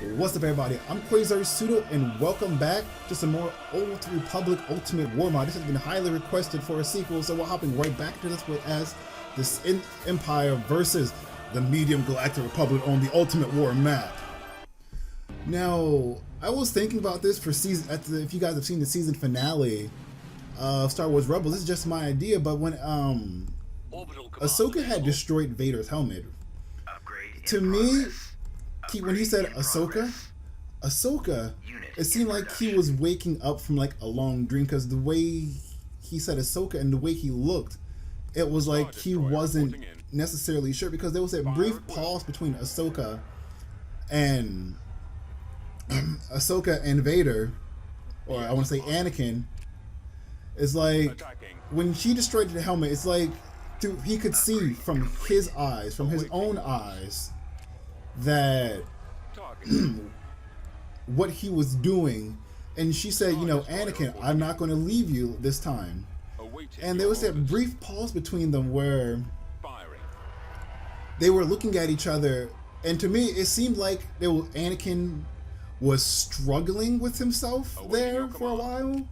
What's up, everybody? I'm Quasar Sudo, and welcome back to some more Old Republic Ultimate War mod. This has been highly requested for a sequel, so we're hopping right back to this as this Empire versus the Medium Galactic Republic on the Ultimate War map. Now, I was thinking about this for season. If you guys have seen the season finale of Star Wars Rebels, this is just my idea. But when Ahsoka had destroyed Vader's helmet, to me, when he said Ahsoka, it seemed like he was waking up from like a long dream, because the way he said Ahsoka and the way he looked, it was like he wasn't necessarily sure, because there was a brief pause between Ahsoka and Vader, or I want to say Anakin. It's like when she destroyed the helmet, it's like he could see from his eyes, from his own eyes, that what he was doing. And she said, you know, Anakin, I'm not going to leave you this time. And there was that brief pause between them where they were looking at each other, and to me it seemed like Anakin was struggling with himself there for a while,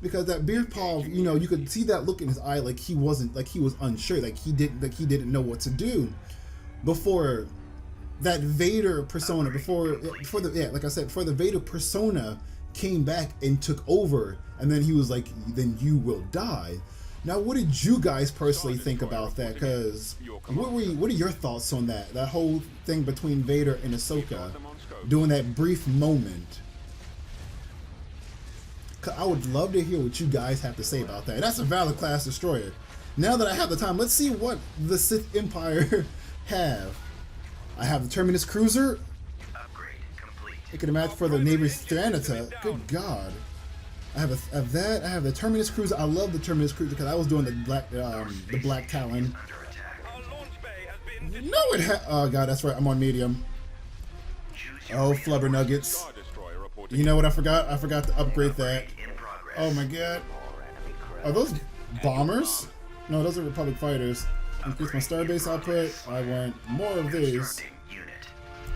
because that brief pause, you know, you could see that look in his eye, like he was unsure, like he didn't know what to do before that Vader persona, before the Vader persona came back and took over, and then he was like, then you will die. Now, what did you guys personally think about that? Because what are your thoughts on that whole thing between Vader and Ahsoka during that brief moment? I would love to hear what you guys have to say about that. That's a valid class destroyer. Now that I have the time, let's see what the Sith Empire have. I have the Terminus Cruiser. Upgrade complete. It can match for the Navy Thranita. Good God. I have that. I have the Terminus Cruiser. I love the Terminus Cruiser because I was doing the Black Talon. No, oh God, that's right. I'm on medium. Oh, flubber nuggets. You know what I forgot? I forgot to upgrade that. Oh my God. Are those bombers? No, those are Republic fighters. Increase my starbase output. I want more of these.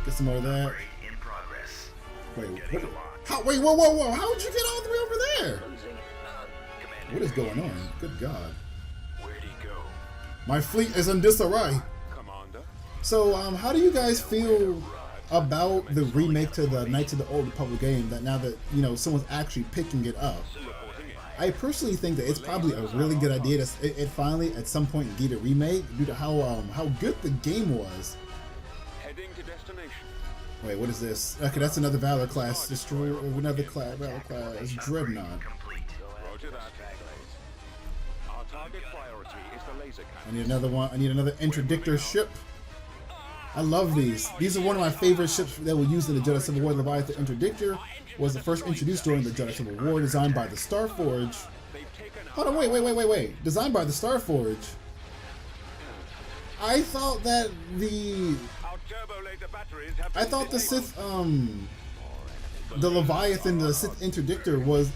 Get some more of that. Wait, whoa! How would you get all the way over there? What is going on? Good God. My fleet is in disarray. So, how do you guys feel about the remake to the Knights of the Old Republic game, that now that, you know, someone's actually picking it up? I personally think that it's probably a really good idea that it finally at some point get a remake, due to how good the game was. Heading to destination. Wait, what is this? Okay, that's another Valor class destroyer, or another Valor class Dreadnought. I need another one. I need another interdictor ship. I love these. These are one of my favorite ships that were used in the Jedi Civil War. The Leviathan Interdictor was the first introduced during the Jedi Civil War, designed by the Starforge. Hold on, wait. Designed by the Starforge. I thought that the Sith, the Leviathan, the Sith Interdictor, was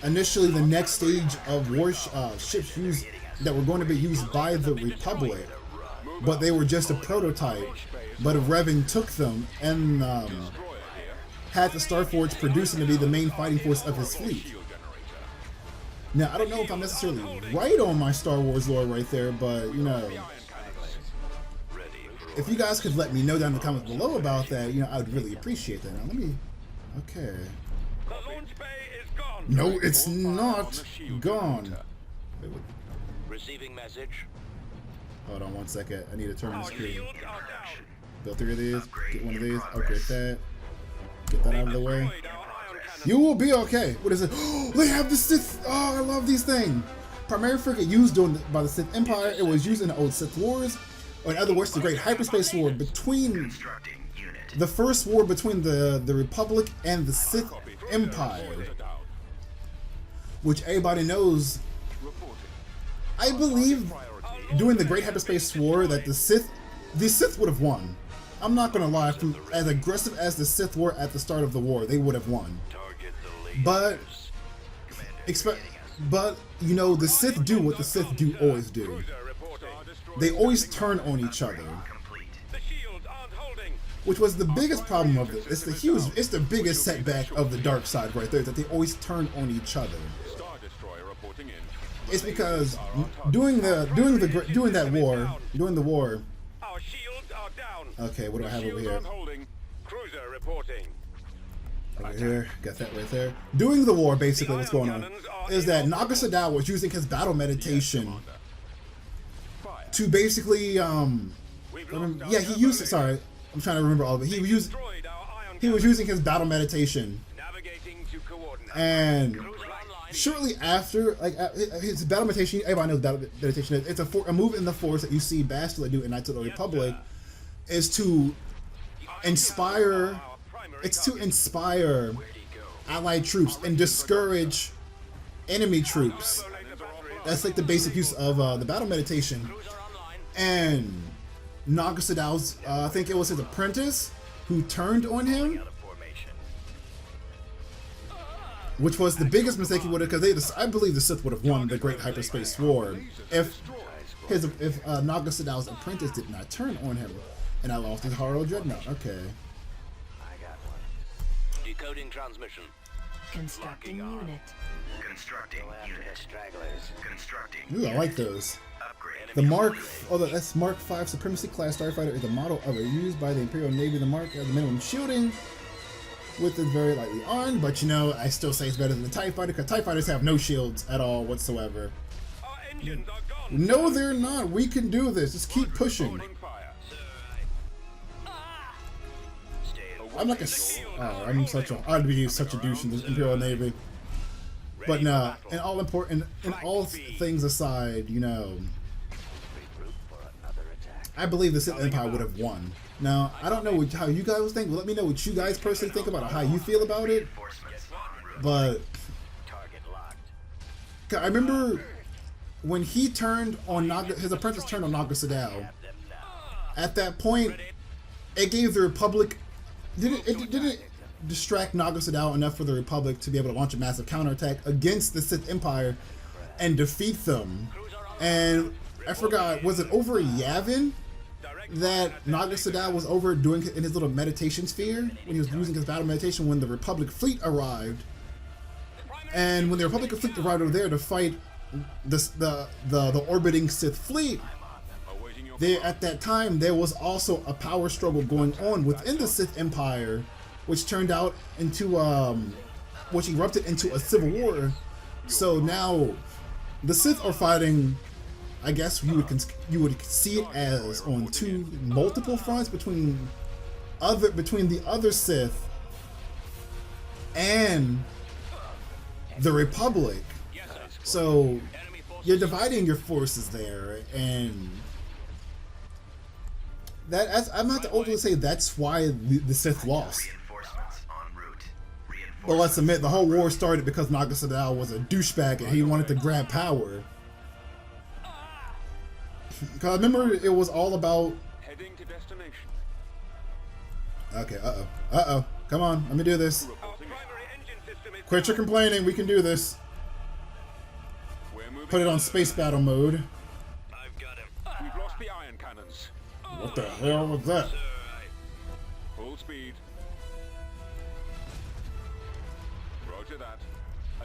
initially the next stage of war ships used that were going to be used by the Republic, but they were just a prototype. But Revan took them and had the Starforge produce them to be the main fighting force of his fleet. Now, I don't know if I'm necessarily right on my Star Wars lore right there, but, you know, if you guys could let me know down in the comments below about that, you know, I would really appreciate that. Now, let me... Okay. No, it's not gone. Wait, what? Receiving message. Hold on 1 second. I need a Terminus Cruiser. Build 3 of these. Get one of these. Upgrade that. Get that out of the way. You will be okay. What is it? Oh, they have the Sith. Oh, I love these things. Primary frigate used by the Sith Empire. It was used in the old Sith Wars, or in other words, the Great Hyperspace War between the first war between the Republic and the Sith Empire, which everybody knows. I believe during the Great Hyperspace War that the Sith would have won. I'm not gonna lie, as aggressive as the Sith were at the start of the war, they would have won. But you know, the Sith do what the Sith always do. They always turn on each other. which was the biggest problem of it. It's the biggest setback of the dark side right there, that they always turn on each other. It's because during the war. Our shields are down. Okay, what do I have over here? Cruiser reporting. Over here, got that right there. During the war, basically, what's going on is that Naga Sadao was using his battle meditation to basically, yeah, he used it. Sorry, I'm trying to remember all of it. He was using his battle meditation, and shortly after, like his battle meditation, everybody knows battle meditation is. It's a move in the Force that you see Bastila do in Knights of the Republic, is to inspire. It's to inspire allied troops and discourage enemy troops. That's like the basic use of the battle meditation. And Naga Sadao's, I think it was his apprentice who turned on him, which was the biggest mistake he would have, because I believe the Sith would have won the Great Hyperspace War if Naga Sadao's apprentice did not turn on him. And I lost his Haro Dreadnought. Okay. Decoding transmission. Constructing unit. Constructing unit. Constructing. Ooh, I like those. The Mark, that's Mark V Supremacy Class Starfighter is a model of it used by the Imperial Navy. The Mark has the minimum shielding with it very lightly armed, but you know, I still say it's better than the TIE Fighter, because TIE Fighters have no shields at all whatsoever. Our engines are gone. No, they're not. We can do this. Just keep pushing. I'm like I'd be such a douche in the Imperial Navy. But no, in all things aside, you know, I believe the Sith Empire would have won. Now, I don't know how you guys think. Let me know what you guys personally think about it, how you feel about it. But I remember when he turned on his apprentice turned on Naga Sadao. At that point, it gave the Republic. It didn't distract Naga Sadao enough for the Republic to be able to launch a massive counterattack against the Sith Empire and defeat them. And I forgot, was it over Yavin that Naga Sadao was over doing in his little meditation sphere when he was using his battle meditation when the Republic fleet arrived? And when the Republic fleet arrived over there to fight the orbiting Sith fleet, at that time, there was also a power struggle going on within the Sith Empire, which turned out into, which erupted into a civil war. So now, the Sith are fighting. I guess you would see it as on multiple fronts between the other Sith and the Republic. So you're dividing your forces there, and I'm not old to say that's why the Sith lost. But let's admit, the whole war started because Naga Sadao was a douchebag and he wanted to grab power. Because I remember it was all about. Heading to destination. Okay, uh-oh. Come on, let me do this. Quit your complaining, we can do this. Put it on space battle mode. I've got him. We've lost the iron cannons. What the hell was that? Full speed. Roger that.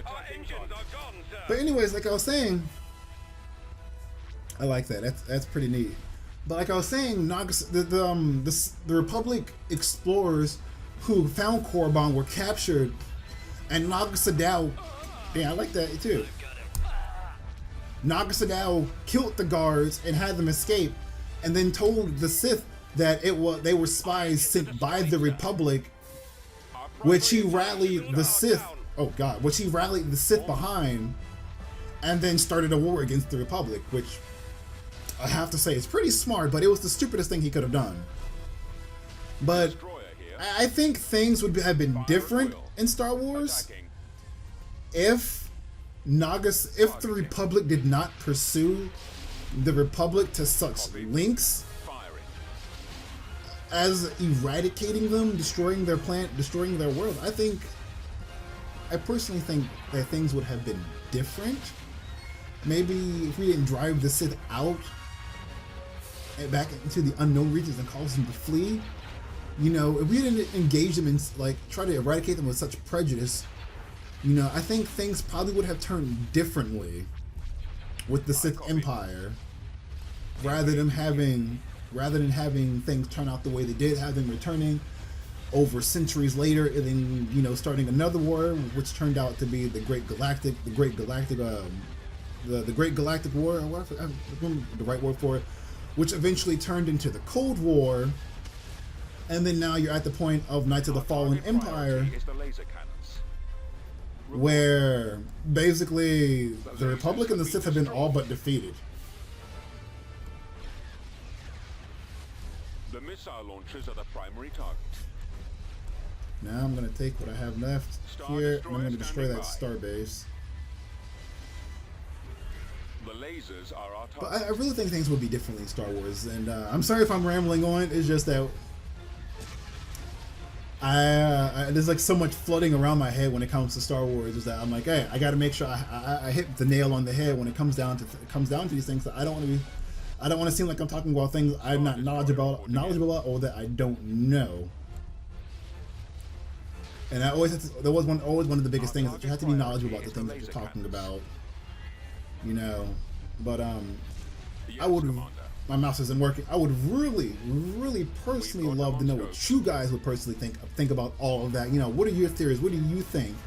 Our engines are gone, sir. But anyways, like I was saying, I like that. That's pretty neat. But like I was saying, the Republic explorers who found Korriban were captured, and Naga Sadao. Yeah, I like that too. Naga Sadao killed the guards and had them escape, and then told the Sith that they were spies sent by the Republic, which he rallied the Sith. Oh God, which he rallied the Sith behind, and then started a war against the Republic, which I have to say is pretty smart, but it was the stupidest thing he could have done. But I think things would have been different in Star Wars if the Republic did not pursue the Republic to such lengths as eradicating them, destroying their planet, destroying their world. I personally think that things would have been different. Maybe if we didn't drive the Sith out and back into the unknown regions and cause them to flee, You know, if we didn't engage them in, like, try to eradicate them with such prejudice, you know, I think things probably would have turned differently with the Sith Empire, rather than having things turn out the way they did, having returning over centuries later, and then, you know, starting another war, which turned out to be the Great Galactic War. I remember the right word for it, which eventually turned into the Cold War. And then now you're at the point of Knights of the Fallen Empire, where basically the Republic and the Sith have been all but defeated. The missile launchers are the primary target. Now I'm going to take what I have left here, and I'm going to destroy that starbase. The lasers are our target. But I really think things would be differently in Star Wars, and I'm sorry if I'm rambling on. It's just that there's like so much flooding around my head when it comes to Star Wars. Is that I'm like, hey, I got to make sure I hit the nail on the head when it comes down to these things. That I don't want to seem like I'm talking about things I'm not knowledgeable about, or that I don't know. And that was always one of the biggest things, that you have to be knowledgeable about the things that you're talking about. You know, but my mouse isn't working. I would really personally love to know what you guys would personally think about all of that. You know, what are your theories? What do you think?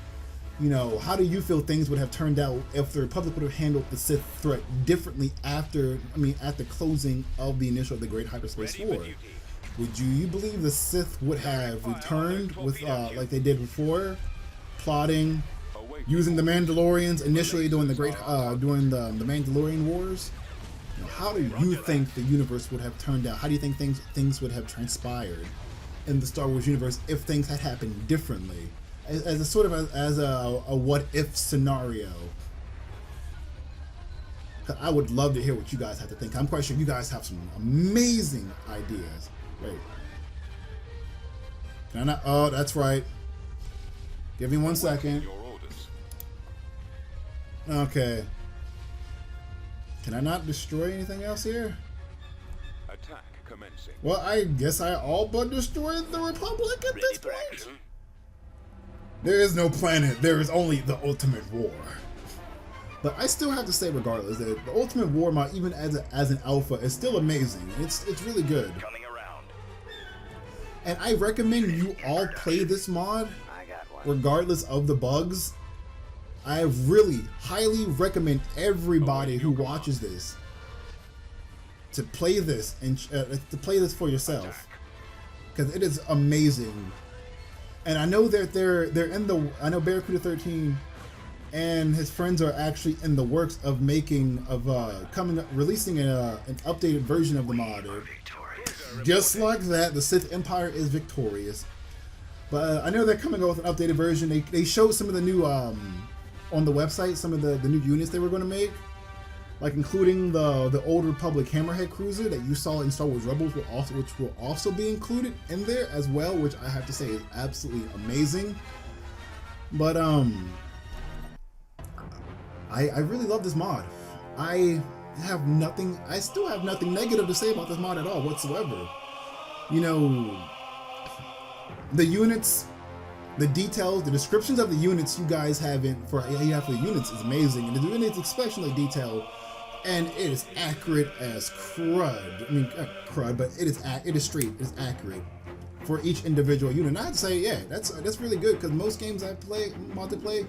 You know, how do you feel things would have turned out if the Republic would have handled the Sith threat differently at the closing of the Great Hyperspace War? Would you believe the Sith would have returned with like they did before, plotting, using the Mandalorians initially during the Mandalorian Wars? You know, how do you think the universe would have turned out? How do you think things would have transpired in the Star Wars universe if things had happened differently, as a sort of a what if scenario? I would love to hear what you guys have to think. I'm quite sure you guys have some amazing ideas. Wait. Can I not? Oh, that's right. Give me 1 second. Okay. Can I not destroy anything else here? Attack commencing. Well, I guess I all but destroyed the Republic at this point. There is no planet. There is only the Ultimate War. But I still have to say, regardless, that the Ultimate War mod, even as an alpha, is still amazing. It's really good. Coming around. And I recommend you all play this mod, regardless of the bugs. I really highly recommend everybody who watches this to play this and to play this for yourself, because it is amazing. And I know that I know Barracuda 13 and his friends are actually in the works of releasing an updated version of the mod. Just like that, the Sith Empire is victorious. But I know they're coming out with an updated version. They showed some of the new on the website, some of the new units they were going to make, like including the Old Republic Hammerhead cruiser that you saw in Star Wars Rebels, which will also be included in there as well, which I have to say is absolutely amazing. But I really love this mod. I still have nothing negative to say about this mod at all whatsoever. You know, the units, the details, the descriptions of the units you guys have for the units is amazing, and the units especially detailed, and it is accurate as crud. I mean, crud, but it is straight. It's accurate for each individual unit. And I'd say, yeah, that's really good, because most games I play, multiplayer,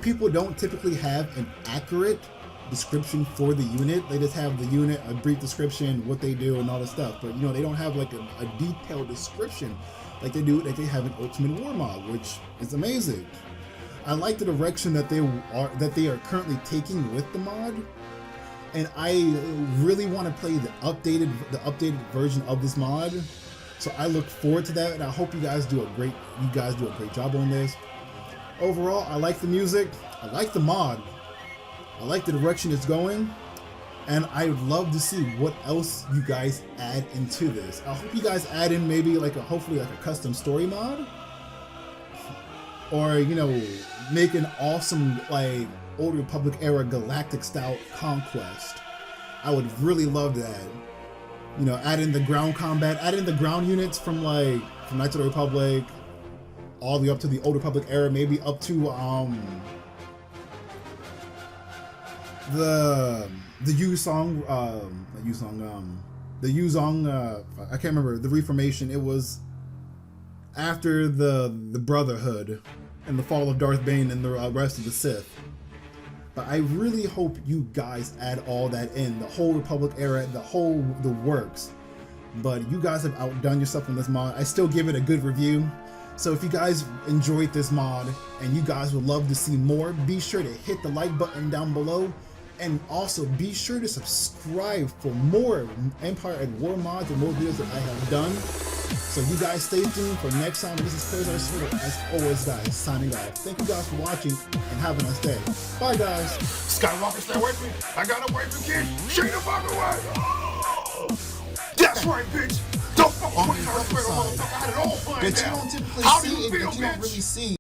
people don't typically have an accurate description for the unit. They just have the unit, a brief description, what they do, and all this stuff. But you know, they don't have like a detailed description like they have an Ultimate War mod, which is amazing. I like the direction that they are currently taking with the mod, and I really want to play the updated version of this mod. So I look forward to that, and I hope you guys do a great job on this. Overall, I like the music, I like the mod, I like the direction it's going, and I would love to see what else you guys add into this. I hope you guys add in maybe hopefully a custom story mod, or you know, make an awesome like Old Republic era galactic style conquest. I would really love that. You know, add in the ground combat, add in the ground units from from Knights of the Republic all the way up to the Old Republic era, maybe up to the Yuzong, the Yuzong, I can't remember, the Reformation. It was after the Brotherhood and the fall of Darth Bane and the rest of the Sith. But I really hope you guys add all that in, the whole Republic era, the works. But you guys have outdone yourself on this mod. I still give it a good review. So if you guys enjoyed this mod and you guys would love to see more, be sure to hit the like button down below. And also be sure to subscribe for more Empire at War mods and more videos that I have done. So you guys stay tuned for next time. This is Quasar SWTOR, as always, guys, signing off. Thank you guys for watching and have a nice day. Bye, guys. Skywalker, stay with me. I got a wife and kids. Shake the fuck away. That's right, bitch. Don't fuck with Quasar SWTOR, motherfucker. I had it all planned That you out. don't typically How do see you it, feel, that you don't bitch? really see.